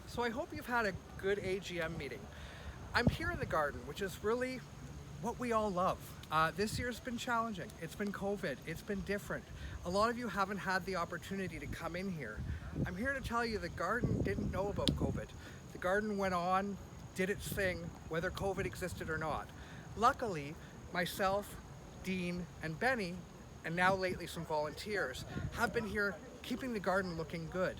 So I hope you've had a good AGM meeting. I'm here in the garden, which is really what we all love. This year's been challenging. It's been COVID, it's been different. A lot of you haven't had the opportunity to come in here. I'm here to tell you the garden didn't know about COVID. The garden went on, did its thing, whether COVID existed or not. Luckily, myself, Dean, and Benny, and now lately some volunteers, have been here keeping the garden looking good.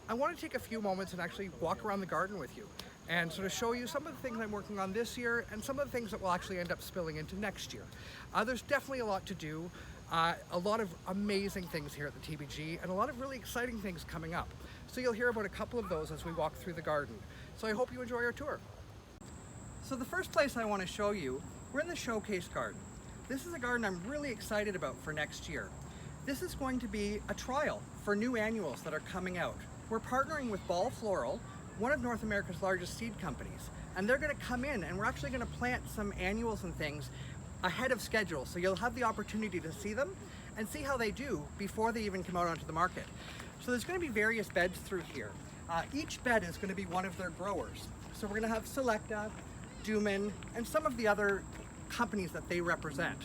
I want to take a few moments and actually walk around the garden with you and sort of show you some of the things I'm working on this year and some of the things that will actually end up spilling into next year. There's definitely a lot to do, a lot of amazing things here at the TBG and a lot of really exciting things coming up. So you'll hear about a couple of those as we walk through the garden. So I hope you enjoy our tour. So the first place I want to show you, we're in the showcase garden. This is a garden I'm really excited about for next year. This is going to be a trial for new annuals that are coming out. We're partnering with Ball Floral, one of North America's largest seed companies, and they're going to come in and we're actually going to plant some annuals and things ahead of schedule, so you'll have the opportunity to see them and see how they do before they even come out onto the market. So there's going to be various beds through here. Each bed is going to be one of their growers. So we're going to have Selecta, Duman, and some of the other companies that they represent.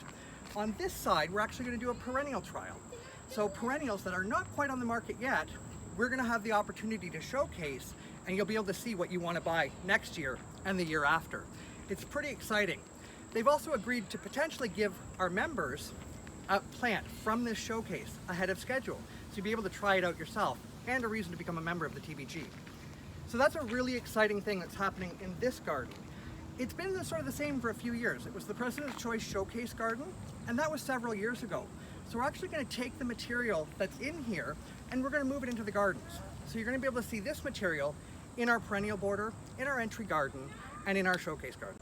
On this side, we're actually going to do a perennial trial. So perennials that are not quite on the market yet, we're going to have the opportunity to showcase, and you'll be able to see what you want to buy next year and the year after. It's pretty exciting. They've also agreed to potentially give our members a plant from this showcase ahead of schedule, so you'll be able to try it out yourself and a reason to become a member of the TBG. So that's a really exciting thing that's happening in this garden. It's been sort of the same for a few years. It was the President's Choice Showcase Garden, and that was several years ago. So we're actually going to take the material that's in here and we're going to move it into the gardens. So you're going to be able to see this material in our perennial border, in our entry garden, and in our showcase garden.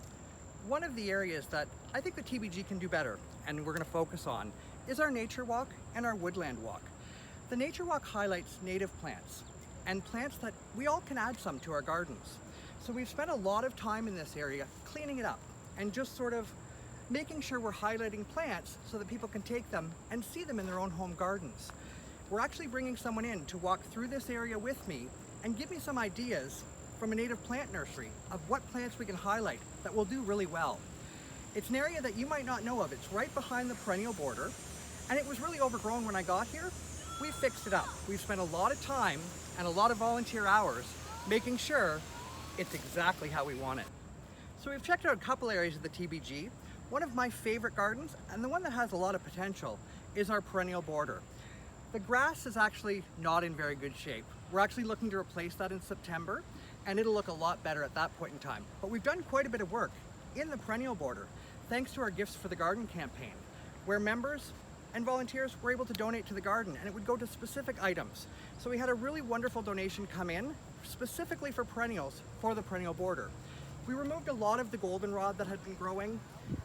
One of the areas that I think the TBG can do better, and we're going to focus on, is our nature walk and our woodland walk. The nature walk highlights native plants and plants that we all can add some to our gardens. So we've spent a lot of time in this area cleaning it up and just sort of making sure we're highlighting plants so that people can take them and see them in their own home gardens. We're actually bringing someone in to walk through this area with me and give me some ideas from a native plant nursery of what plants we can highlight that will do really well. It's an area that you might not know of. It's right behind the perennial border, and it was really overgrown when I got here. We fixed it up. We've spent a lot of time and a lot of volunteer hours making sure it's exactly how we want it. So we've checked out a couple areas of the TBG. One of my favorite gardens, and the one that has a lot of potential, is our perennial border. The grass is actually not in very good shape. We're actually looking to replace that in September, and it'll look a lot better at that point in time. But we've done quite a bit of work in the perennial border, thanks to our Gifts for the Garden campaign, where members and volunteers were able to donate to the garden, and it would go to specific items. So we had a really wonderful donation come in, specifically for perennials, for the perennial border. We removed a lot of the goldenrod that had been growing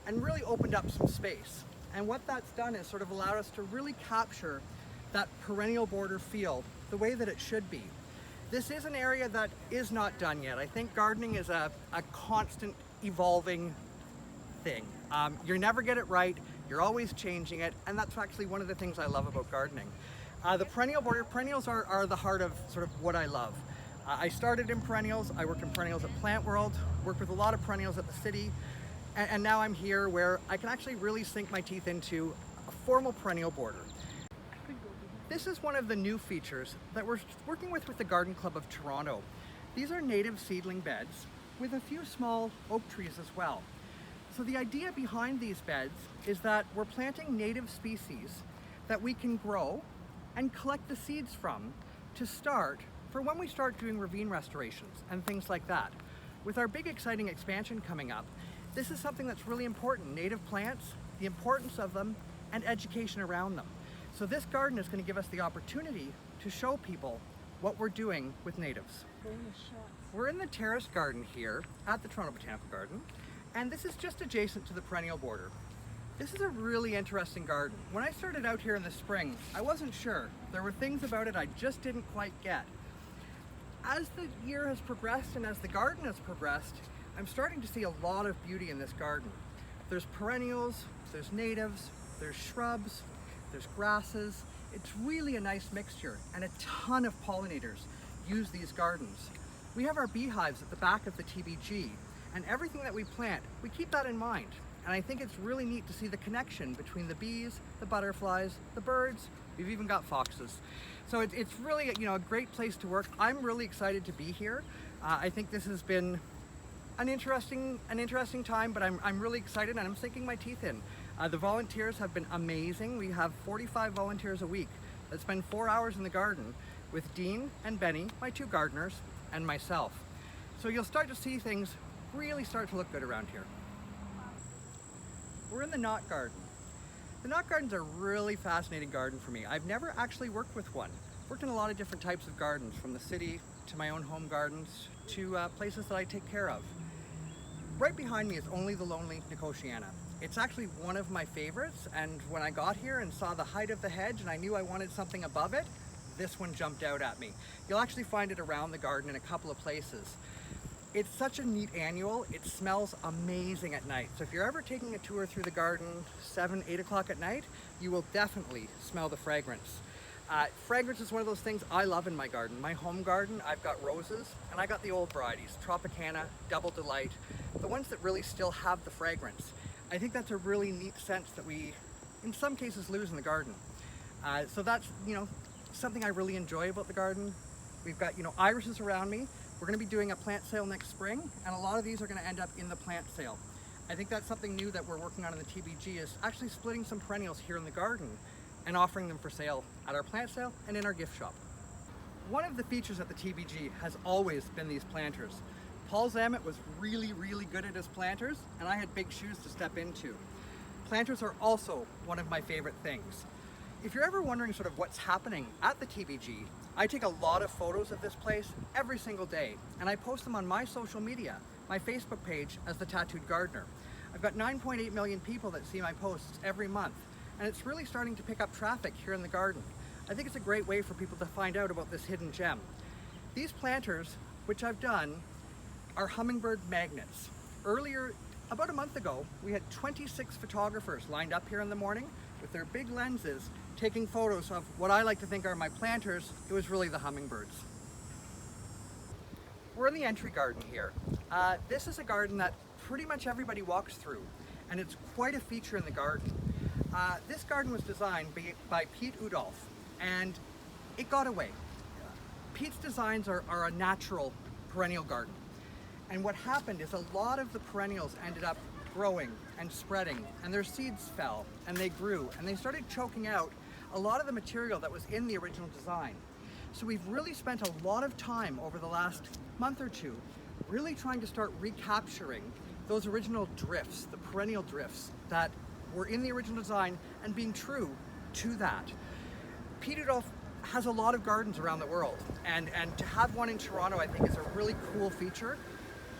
and really opened up some space. And what that's done is sort of allowed us to really capture that perennial border feel the way that it should be. This is an area that is not done yet. I think gardening is a constant evolving thing. You never get it right, you're always changing it, and that's actually one of the things I love about gardening. The perennial border, perennials are the heart of sort of what I love. I started in perennials, I worked in perennials at Plant World, worked with a lot of perennials at the city, and now I'm here where I can actually really sink my teeth into a formal perennial border. This is one of the new features that we're working with the Garden Club of Toronto. These are native seedling beds with a few small oak trees as well. So the idea behind these beds is that we're planting native species that we can grow and collect the seeds from to start for when we start doing ravine restorations and things like that. With our big exciting expansion coming up, this is something that's really important. Native plants, the importance of them, and education around them. So this garden is going to give us the opportunity to show people what we're doing with natives. We're in the terrace garden here at the Toronto Botanical Garden, and this is just adjacent to the perennial border. This is a really interesting garden. When I started out here in the spring, I wasn't sure. There were things about it I just didn't quite get. As the year has progressed and as the garden has progressed, I'm starting to see a lot of beauty in this garden. There's perennials, there's natives, there's shrubs, there's grasses. It's really a nice mixture, and a ton of pollinators use these gardens. We have our beehives at the back of the TBG, and everything that we plant, we keep that in mind. And I think it's really neat to see the connection between the bees, the butterflies, the birds. We've even got foxes. So it's really, a great place to work. I'm really excited to be here. I think this has been an interesting time, but I'm really excited and I'm sinking my teeth in. The volunteers have been amazing. We have 45 volunteers a week that spend 4 hours in the garden with Dean and Benny, my 2 gardeners, and myself. So you'll start to see things really start to look good around here. We're in the knot garden. The knot garden's a really fascinating garden for me. I've never actually worked with one. Worked in a lot of different types of gardens, from the city to my own home gardens to places that I take care of. Right behind me is Only the Lonely Nicotiana. It's actually one of my favorites, and when I got here and saw the height of the hedge and I knew I wanted something above it, this one jumped out at me. You'll actually find it around the garden in a couple of places. It's such a neat annual. It smells amazing at night. So if you're ever taking a tour through the garden 7, 8 o'clock at night, you will definitely smell the fragrance. Fragrance is one of those things I love in my garden. My home garden, I've got roses, and I got the old varieties, Tropicana, Double Delight, the ones that really still have the fragrance. I think that's a really neat sense that we, in some cases, lose in the garden. So that's, something I really enjoy about the garden. We've got, irises around me. We're going to be doing a plant sale next spring, and a lot of these are going to end up in the plant sale. I think that's something new that we're working on in the TBG, is actually splitting some perennials here in the garden and offering them for sale at our plant sale and in our gift shop. One of the features at the TBG has always been these planters. Paul Zammit was really, really good at his planters, and I had big shoes to step into. Planters are also one of my favorite things. If you're ever wondering sort of what's happening at the TBG, I take a lot of photos of this place every single day, and I post them on my social media, my Facebook page as The Tattooed Gardener. I've got 9.8 million people that see my posts every month, and it's really starting to pick up traffic here in the garden. I think it's a great way for people to find out about this hidden gem. These planters, which I've done, are hummingbird magnets. Earlier, about a month ago, we had 26 photographers lined up here in the morning with their big lenses taking photos of what I like to think are my planters. It was really the hummingbirds. We're in the entry garden here. This is a garden that pretty much everybody walks through, and it's quite a feature in the garden. This garden was designed by Pete Udolph, and it got away. Pete's designs are a natural perennial garden. And what happened is a lot of the perennials ended up growing and spreading, and their seeds fell and they grew and they started choking out a lot of the material that was in the original design. So we've really spent a lot of time over the last month or two really trying to start recapturing those original drifts, the perennial drifts that were in the original design, and being true to that. Pete Udolph has a lot of gardens around the world, and to have one in Toronto I think is a really cool feature,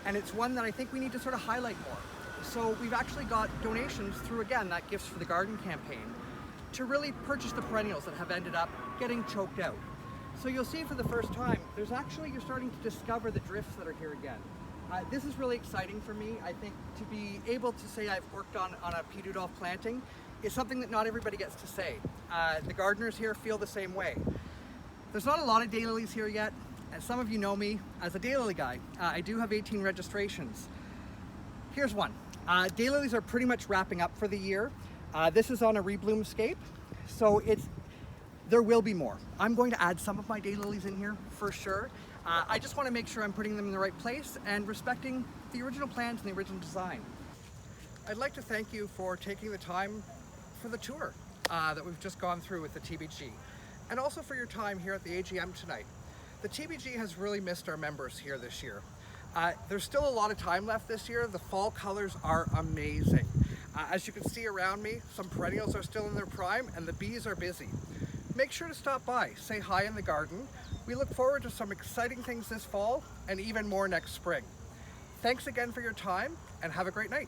and it's one that I think we need to sort of highlight more. So we've actually got donations through, again, that Gifts for the Garden campaign to really purchase the perennials that have ended up getting choked out. So you'll see for the first time, you're starting to discover the drifts that are here again. This is really exciting for me. I think to be able to say I've worked on a Pete Udolph planting is something that not everybody gets to say. The gardeners here feel the same way. There's not a lot of daylilies here yet. As some of you know me as a daylily guy, I do have 18 registrations. Here's one. Daylilies are pretty much wrapping up for the year. This is on a rebloom scape, so there will be more. I'm going to add some of my daylilies in here for sure. I just want to make sure I'm putting them in the right place and respecting the original plans and the original design. I'd like to thank you for taking the time for the tour that we've just gone through with the TBG, and also for your time here at the AGM tonight. The TBG has really missed our members here this year. There's still a lot of time left this year. The fall colors are amazing. As you can see around me, some perennials are still in their prime and the bees are busy. Make sure to stop by, say hi in the garden. We look forward to some exciting things this fall and even more next spring. Thanks again for your time, and have a great night.